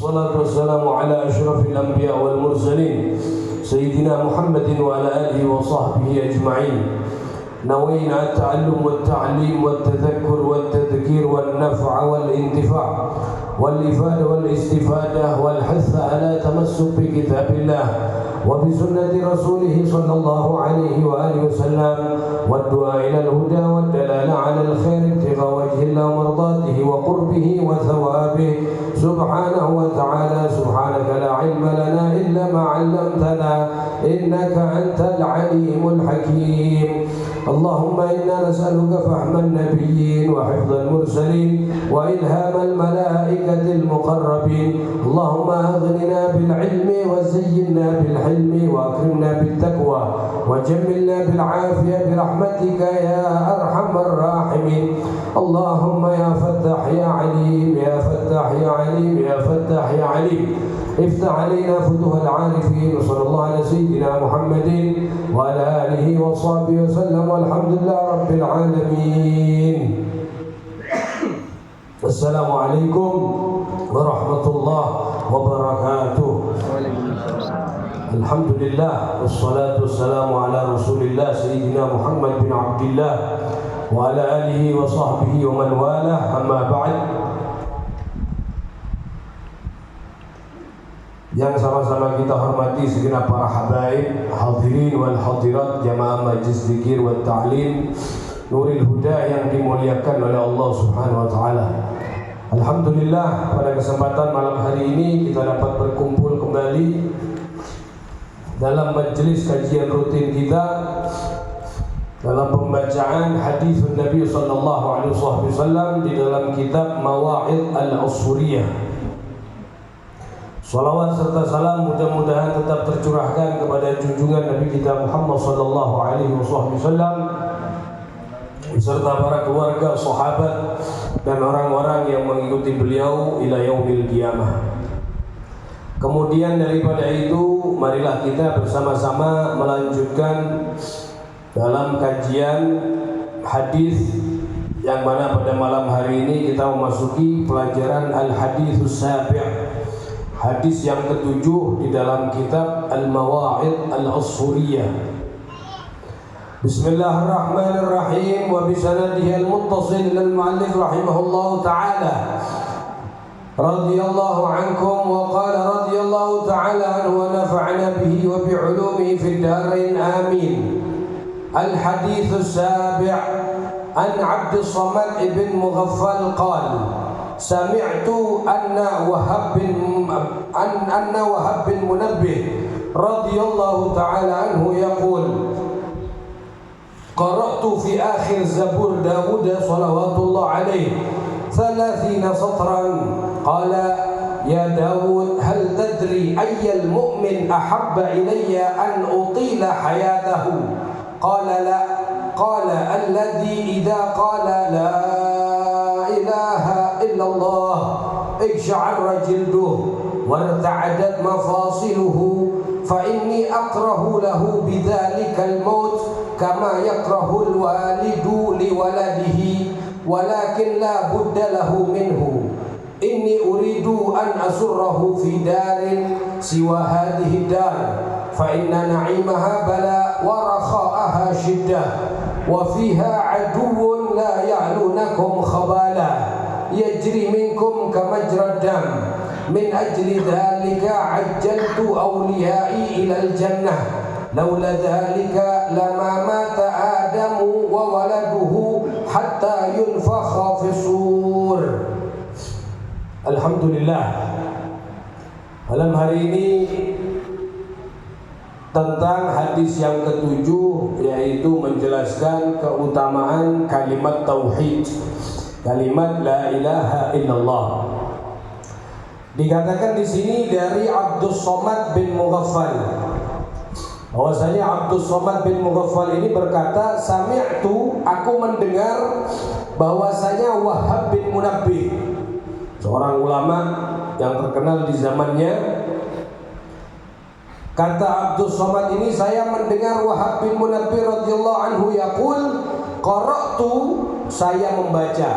والصلاة والسلام على أشرف الأنبياء والمرسلين سيدنا محمد وعلى آله وصحبه أجمعين. نوينا التعلم والتعليم والتذكر والتذكير والنفع والانتفاع والإفادة والاستفادة والحث على تمسك بكتاب الله وبسنة رسوله صلى الله عليه وآله وسلم والدعاء إلى الهدى والدلالة على الخير ابتغاء وجه الله ومرضاته وقربه وثوابه سبحانه وتعالى. سبحانك لا علم لنا إلا ما علمتنا إنك أنت العليم الحكيم. اللهم إنا نسألك فهم النبيين وحفظ المرسلين وإلهام الملائكة المقربين. اللهم أغننا بالعلم وزينا بالحلم وأكرمنا بالتقوى وجملنا بالعافية برحمتك يا أرحم الراحمين. اللهم يا فتاح يا عليم يا فتاح يا عليم يا فتاح يا عليم افتح علينا فتوح العارفين. وصلى الله على سيدنا محمد وعلى آله وصحبه وسلم والحمد لله رب العالمين. السلام عليكم ورحمة الله وبركاته. الحمد لله والصلاة والسلام على رسول الله سيدنا محمد بن عبد الله وعلى آله وصحبه ومن والاه. أما بعد, yang sama-sama kita hormati segenap para habaib, hadirin wal hadirat jamaah majlis zikir wa ta'lim Nuril Huda yang dimuliakan oleh Allah Subhanahu wa taala. Alhamdulillah, pada kesempatan malam hari ini kita dapat berkumpul kembali dalam majlis kajian rutin kita dalam pembacaan hadis Nabi sallallahu alaihi wasallam di dalam kitab Mawa'id al-Usuriyah. Salawat serta salam mudah-mudahan tetap tercurahkan kepada junjungan Nabi kita Muhammad sallallahu alaihi wasallam beserta para keluarga, sahabat dan orang-orang yang mengikuti beliau ila yaumil qiyamah. Kemudian daripada itu, marilah kita bersama-sama melanjutkan dalam kajian hadis yang mana pada malam hari ini kita memasuki pelajaran al-haditsus sabi', hadis yang ketujuh di dalam kitab Al-Mawa'id Al-Usuriyah. Bismillahirrahmanirrahim. Wa bisanadihi al-muttasil ila al-mu'allif rahimahullahu ta'ala radhiyallahu ankum wa qala radhiyallahu ta'ala anhu wa nafa'ana bihi wa bi'ulumihi fid darain amin. Al-haditsus sabi' an 'Abdus Samad ibn Mughaffal qala sami'tu anna Wahab bin Munabbih radhiyallahu ta'ala anhu yaqul qara'tu fi akhir Zabur Dawud salawatullah alayhi 30 satran qala ya Dawud hal tadri ayyal mu'min ahabba ilayya an utila hayatahu qala la qala alladhi idha qala la ilaha illallah iksha'arra jilduhu warta'adat mafasiluhu fa inni akrahu lahu bidzalika al-maut kama yakrahu al-walidu liwaladihi walakin la budda lahu minhu inni uridu an asurrahu fi darin siwa hadhihi dar fa inna na'imaha bala wa rakha'aha shiddah wa fiha aduwwun la ya'lunakum khabala yajri minkum kamajra dam min ajli dhalika ajjaltu awliyai ilal jannah laula dhalika lama mata adamu wa waladuhu hatta yunfakha fi sur. Alhamdulillah, malam hari ini tentang hadis yang ketujuh, yaitu menjelaskan keutamaan kalimat tauhid, kalimat la ilaha illallah. Dikatakan di sini dari Abdus Samad bin Mughaffal, bahwasanya Abdus Samad bin Mughaffal ini berkata, sami'tu, aku mendengar bahwasanya Wahab bin Munabbih, seorang ulama yang terkenal di zamannya. Kata Abdus Samad ini, saya mendengar Wahab bin Munabbih radhiyallahu anhu yaqul qara'tu, saya membaca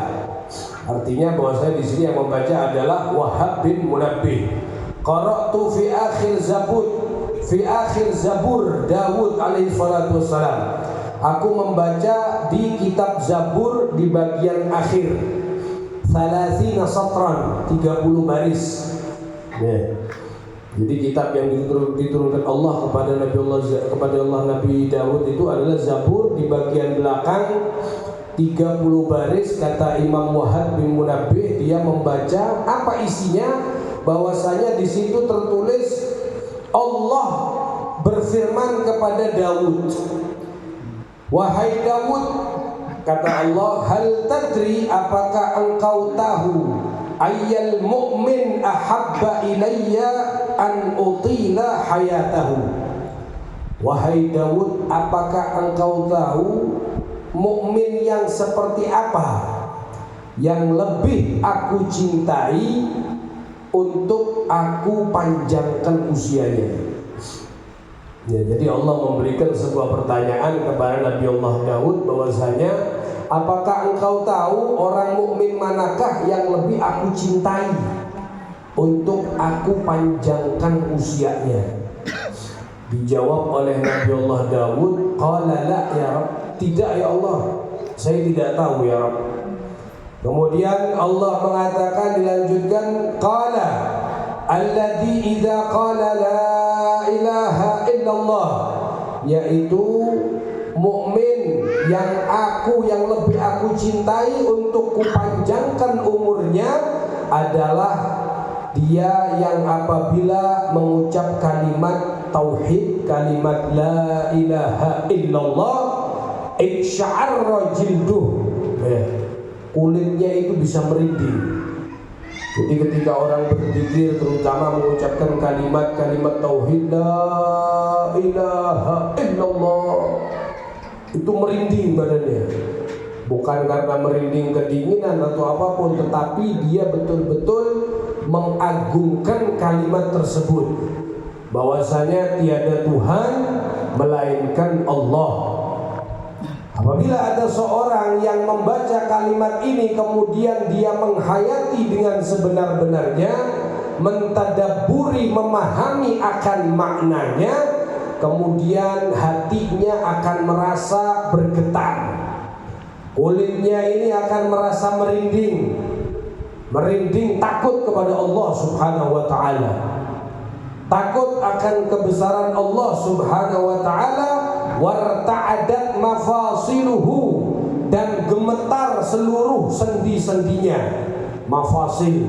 Artinya bahwasanya di sini yang membaca adalah Wahab bin Munabbih. Qara'tu fi akhir Zabur Dawud alaihi salatu wassalam. Aku membaca di kitab Zabur di bagian akhir. 30 satran, 30 baris. Ya. Jadi kitab yang diturunkan Allah kepada Nabi Dawud itu adalah Zabur di bagian belakang 30 baris. Kata Imam Wahab bin Munabbih, dia membaca apa isinya? Bahwasanya di situ tertulis Allah berfirman kepada Daud, wahai Daud, kata Allah, hal tadri, apakah engkau tahu, ayyal mu'min ahabba ilayya an utila hayatahu. Wahai Daud, apakah engkau tahu mukmin yang seperti apa yang lebih aku cintai untuk aku panjangkan usianya? Ya, jadi Allah memberikan sebuah pertanyaan kepada Nabi Allah Daud bahwasanya, apakah engkau tahu orang mukmin manakah yang lebih aku cintai untuk aku panjangkan usianya? Dijawab oleh Nabi Allah Daud, qala la ya Rabb, tidak ya Allah, saya tidak tahu ya Rabb. Kemudian Allah mengatakan, dilanjutkan, qala alladzi idza qala la ilaha illallah, yaitu mukmin yang lebih aku cintai untuk kupanjangkan umurnya adalah dia yang apabila mengucap kalimat tauhid, kalimat la ilaha illallah, iksya'arra jilduh, kulitnya itu bisa merinding. Jadi ketika orang berzikir, terutama mengucapkan kalimat-kalimat tauhid la ilaha illallah, itu merinding badannya. Bukan karena merinding kedinginan atau apapun, tetapi dia betul-betul mengagungkan kalimat tersebut, bahwasanya tiada Tuhan melainkan Allah. Apabila ada seorang yang membaca kalimat ini kemudian dia menghayati dengan sebenar-benarnya, mentadabburi, memahami akan maknanya, kemudian hatinya akan merasa bergetar, kulitnya ini akan merasa merinding takut kepada Allah Subhanahu wa ta'ala, takut akan kebesaran Allah Subhanahu wa ta'ala, warta'adat mafasiluhu, dan gemetar seluruh sendi-sendinya. Mafasil,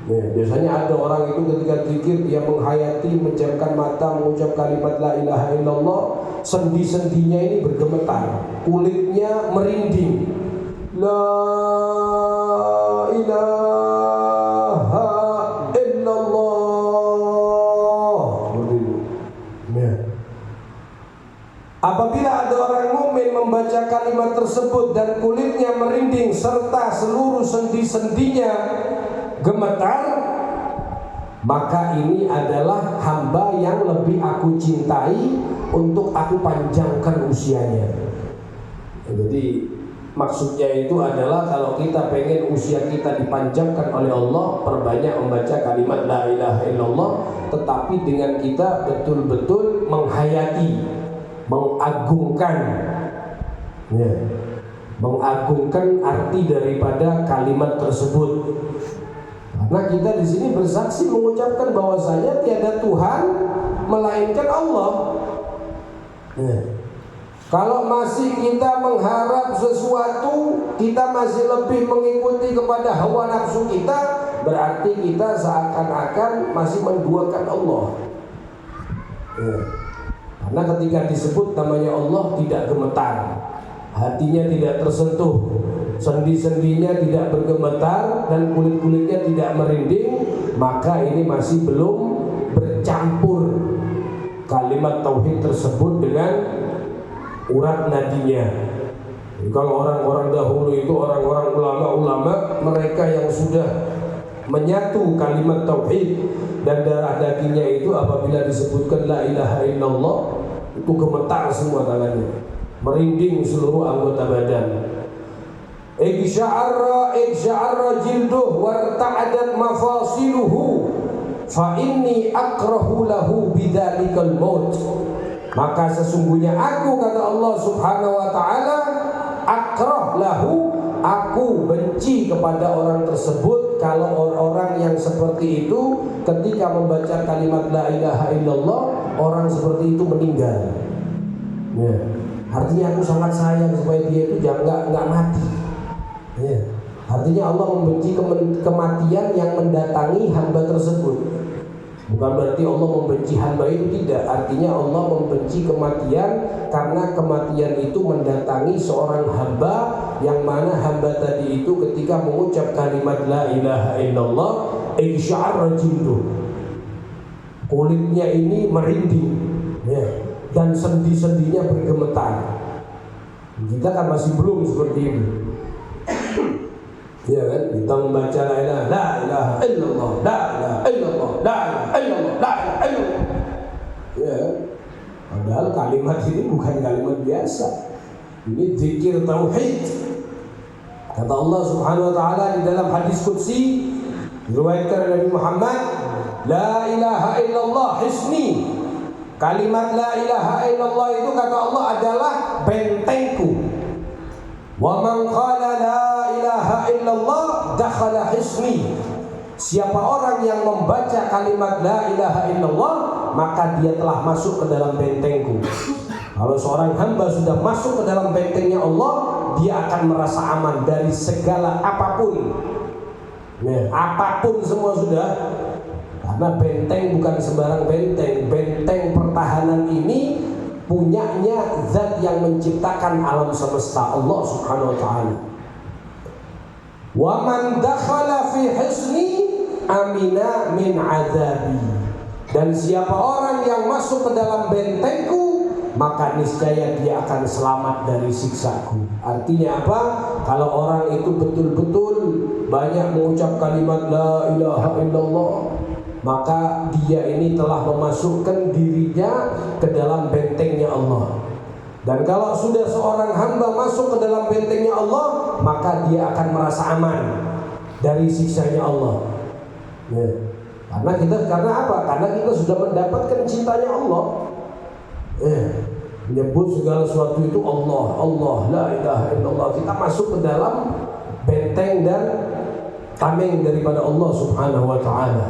ya, biasanya ada orang itu ketika zikir dia menghayati, menjamkan mata, mengucap kalimat la ilaha illallah, sendi-sendinya ini bergemetar, kulitnya merinding. La ilaha illallah. Apabila ada orang mukmin membaca kalimat tersebut dan kulitnya merinding serta seluruh sendi-sendinya gemetar, maka ini adalah hamba yang lebih aku cintai untuk aku panjangkan usianya. Jadi maksudnya itu adalah kalau kita pengen usia kita dipanjangkan oleh Allah, perbanyak membaca kalimat la ilaha illallah, tetapi dengan kita betul-betul menghayati, mengagungkan, ya, mengagungkan arti daripada kalimat tersebut. Karena kita di sini bersaksi mengucapkan bahwasanya tiada Tuhan melainkan Allah. Ya. Kalau masih kita mengharap sesuatu, kita masih lebih mengikuti kepada hawa nafsu kita, berarti kita seakan-akan masih menduakan Allah. Ya. Karena ketika disebut namanya Allah tidak gemetar, hatinya tidak tersentuh, sendi-sendinya tidak bergemetar, dan kulit-kulitnya tidak merinding, maka ini masih belum bercampur kalimat tauhid tersebut dengan urat nadinya. Kalau orang-orang dahulu itu, orang-orang ulama-ulama, mereka yang sudah menyatu kalimat tauhid dan darah dagingnya itu, apabila disebutkan la ilaha illallah, itu gemetar semua tangannya, merinding seluruh anggota badan. Ija'arra jilduh warta'adat mafasiluhu fa inni akrahu lahu bidzalikal maut. Maka sesungguhnya aku, kata Allah Subhanahu wa taala, akrah lahu, aku benci kepada orang tersebut kalau orang yang seperti itu ketika membaca kalimat la ilaha illallah orang seperti itu meninggal. Ya. Artinya aku sangat sayang supaya dia itu jangan nggak mati. Ya. Artinya Allah membenci kematian yang mendatangi hamba tersebut. Bukan berarti Allah membenci hamba itu, tidak. Artinya Allah membenci kematian karena kematian itu mendatangi seorang hamba, yang mana hamba tadi itu ketika mengucap kalimat la ilaha illallah isya'ar jilduh, kulitnya ini merinding, ya, dan sendi-sendinya bergemetar. Kita kan masih belum seperti itu. Ya kan, kita membaca la ilaha illallah, la ilaha illallah, la ilaha illallah, la ilaha illallah. Ya, padahal kalimat ini bukan kalimat biasa. Ini zikir tauhid. Kata Allah Subhanahu wa taala di dalam hadis qudsi diriwayatkan Nabi Muhammad, la ilaha illallah hisni. Kalimat la ilaha illallah itu, kata Allah, adalah bentengku. Wa man qala la ilaha illallah dakhala hisni. Siapa orang yang membaca kalimat la ilaha illallah, maka dia telah masuk ke dalam bentengku. Kalau seorang hamba sudah masuk ke dalam bentengnya Allah, dia akan merasa aman dari segala apapun. Ya, apapun semua sudah. Karena benteng bukan sembarang benteng. Benteng pertahanan ini punyanya zat yang menciptakan alam semesta, Allah Subhanahu wa taala. Wa man dakhala fi hisni amina min azabi. Dan siapa orang yang masuk ke dalam bentengku, maka niscaya dia akan selamat dari siksaku. Artinya apa? Kalau orang itu betul-betul banyak mengucap kalimat la ilaha illallah, maka dia ini telah memasukkan dirinya ke dalam bentengnya Allah. Dan kalau sudah seorang hamba masuk ke dalam bentengnya Allah, maka dia akan merasa aman dari siksanya Allah. Ya. Karena apa? Karena kita sudah mendapatkan cintanya Allah. Menyebut segala sesuatu itu Allah, Allah, la ilaha illallah. Kita masuk ke dalam benteng dan tameng daripada Allah Subhanahu wa taala.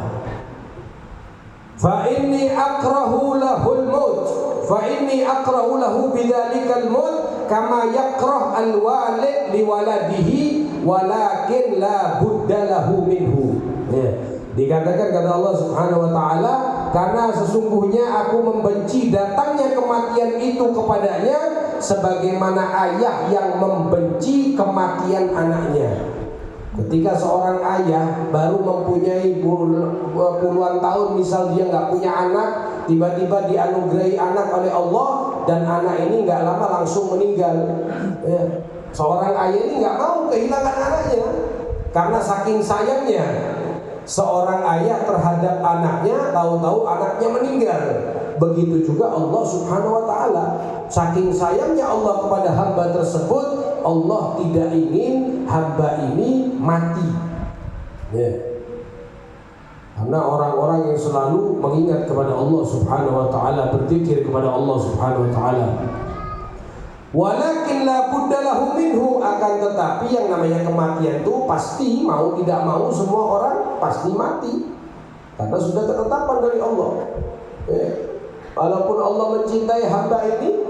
Fa inni akrahu lahul maut, fa inni akrahu lahu bidzalikal maut kama yakrah al walid li waladihi walakin la budda lahu minhu. Ya. Dikatakan kata Allah Subhanahu wa taala, karena sesungguhnya aku membenci datangnya kematian itu kepadanya sebagaimana ayah yang membenci kematian anaknya. Ketika seorang ayah baru mempunyai puluhan tahun, misal dia nggak punya anak, tiba-tiba dianugerahi anak oleh Allah, dan anak ini nggak lama langsung meninggal. Ya. Seorang ayah ini nggak mau kehilangan anaknya, karena saking sayangnya seorang ayah terhadap anaknya, tahu-tahu anaknya meninggal. Begitu juga Allah Subhanahu wa taala, saking sayangnya Allah kepada hamba tersebut, Allah tidak ingin hamba ini mati. Ya. Karena orang-orang yang selalu mengingat kepada Allah Subhanahu wa taala, berzikir kepada Allah Subhanahu wa taala. Walakin la budda lahu minhu, akan tetapi yang namanya kematian itu pasti, mau tidak mau semua orang pasti mati. Karena sudah ketetapan dari Allah. Ya. Walaupun Allah mencintai hamba ini,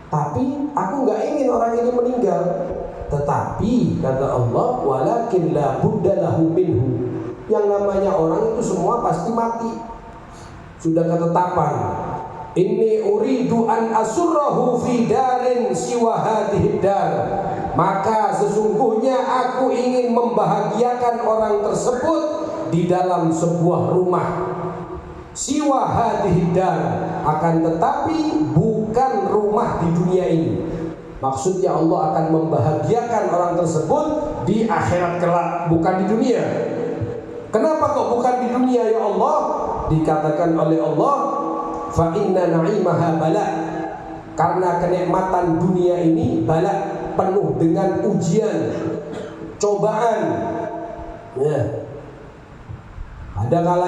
tapi aku nggak ingin orang ini meninggal. Tetapi kata Allah, walakin la budda lahu minhu, yang namanya orang itu semua pasti mati. Sudah ketetapan. Inni uridu an asurrahu fi darin siwa hadhihi dar. Maka sesungguhnya aku ingin membahagiakan orang tersebut di dalam sebuah rumah. Siwa hadhihi dar, akan tetapi bukan rumah di dunia ini. Maksudnya Allah akan membahagiakan orang tersebut di akhirat kelak, bukan di dunia. Kenapa kok bukan di dunia ya Allah? Dikatakan oleh Allah, fa inna na'imaha bala, karena kenikmatan dunia ini bala, penuh dengan ujian, cobaan. Ya. Ada kalanya